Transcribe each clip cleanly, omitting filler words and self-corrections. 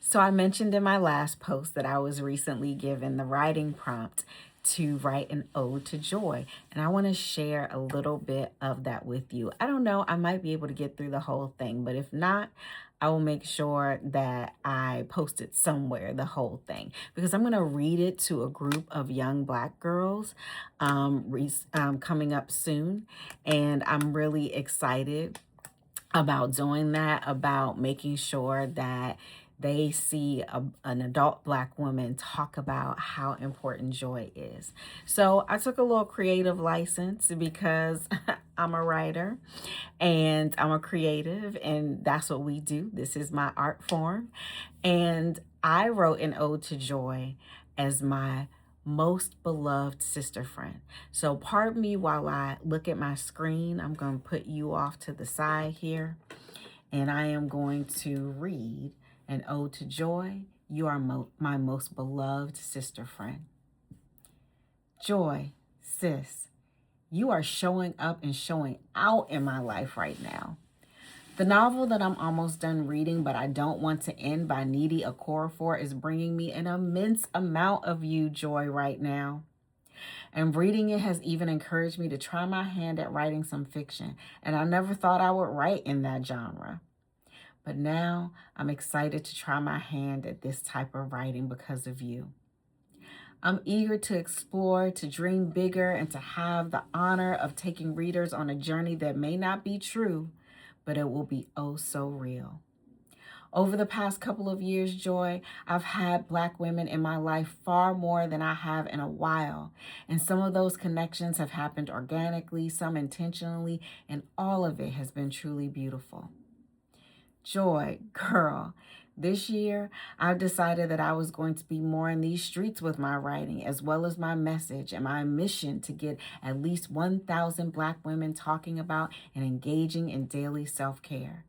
So I mentioned in my last post that I was recently given the writing prompt to write an ode to joy. And I want to share a little bit of that with you. I don't know, I might be able to get through the whole thing, but if not, I will make sure that I post it somewhere, the whole thing, because I'm going to read it to a group of young Black girls coming up soon. And I'm really excited about doing that, about making sure that they see an adult Black woman talk about how important joy is. So I took a little creative license because I'm a writer and I'm a creative, and that's what we do. This is my art form. And I wrote an ode to joy as my most beloved sister friend. So pardon me while I look at my screen. I'm going to put you off to the side here, and I am going to read an ode to joy. You are my most beloved sister friend. Joy, sis, you are showing up and showing out in my life right now. The novel that I'm almost done reading, but I don't want to end, by Needy Okorafor, is bringing me an immense amount of you joy right now. And reading it has even encouraged me to try my hand at writing some fiction, and I never thought I would write in that genre. But now I'm excited to try my hand at this type of writing because of you. I'm eager to explore, to dream bigger, and to have the honor of taking readers on a journey that may not be true, but it will be oh so real. Over the past couple of years, Joy, I've had Black women in my life far more than I have in a while. And some of those connections have happened organically, some intentionally, and all of it has been truly beautiful. Joy, girl, this year I've decided that I was going to be more in these streets with my writing, as well as my message and my mission to get at least 1,000 Black women talking about and engaging in daily self-care.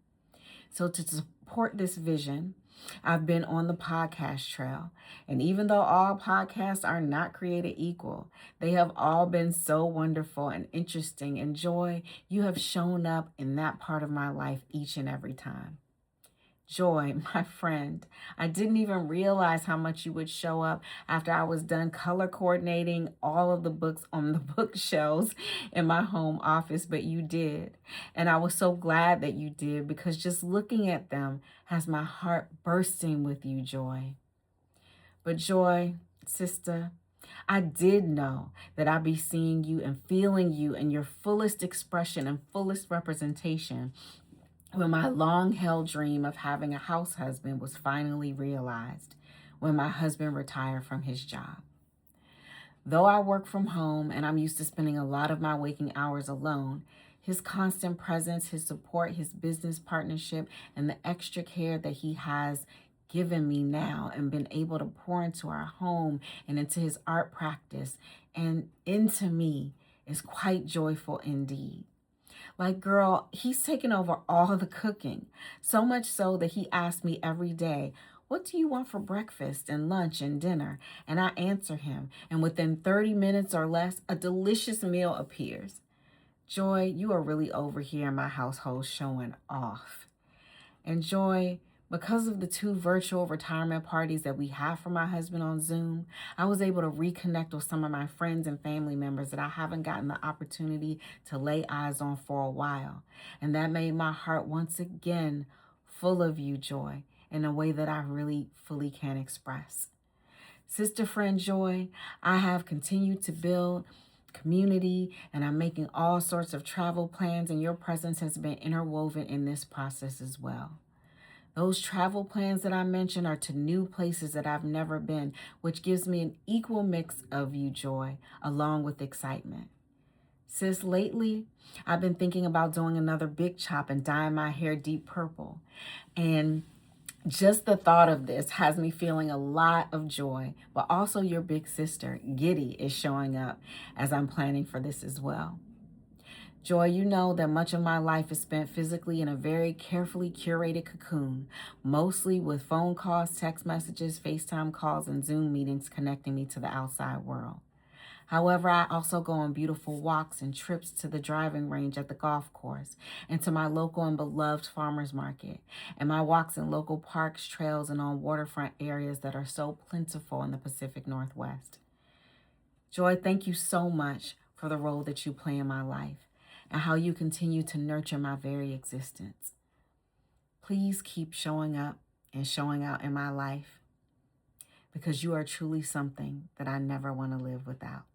So to support this vision, I've been on the podcast trail. And even though all podcasts are not created equal, they have all been so wonderful and interesting. And Joy, you have shown up in that part of my life each and every time. Joy, my friend, I didn't even realize how much you would show up after I was done color coordinating all of the books on the bookshelves in my home office, but you did. And I was so glad that you did, because just looking at them has my heart bursting with you, Joy. But Joy, sister, I did know that I'd be seeing you and feeling you in your fullest expression and fullest representation when my long-held dream of having a house husband was finally realized, when my husband retired from his job. Though I work from home and I'm used to spending a lot of my waking hours alone, his constant presence, his support, his business partnership, and the extra care that he has given me now and been able to pour into our home and into his art practice and into me is quite joyful indeed. Like, girl, he's taken over all the cooking, so much so that he asks me every day, what do you want for breakfast and lunch and dinner? And I answer him, and within 30 minutes or less, a delicious meal appears. Joy, you are really over here in my household showing off. And Joy, because of the 2 virtual retirement parties that we have for my husband on Zoom, I was able to reconnect with some of my friends and family members that I haven't gotten the opportunity to lay eyes on for a while. And that made my heart once again full of you, Joy, in a way that I really fully can't express. Sister friend Joy, I have continued to build community, and I'm making all sorts of travel plans, and your presence has been interwoven in this process as well. Those travel plans that I mentioned are to new places that I've never been, which gives me an equal mix of you, Joy, along with excitement. Sis, lately, I've been thinking about doing another big chop and dyeing my hair deep purple. And just the thought of this has me feeling a lot of joy, but also your big sister, Giddy, is showing up as I'm planning for this as well. Joy, you know that much of my life is spent physically in a very carefully curated cocoon, mostly with phone calls, text messages, FaceTime calls, and Zoom meetings connecting me to the outside world. However, I also go on beautiful walks and trips to the driving range at the golf course and to my local and beloved farmers market, and my walks in local parks, trails, and on waterfront areas that are so plentiful in the Pacific Northwest. Joy, thank you so much for the role that you play in my life and how you continue to nurture my very existence. Please keep showing up and showing out in my life because you are truly something that I never want to live without.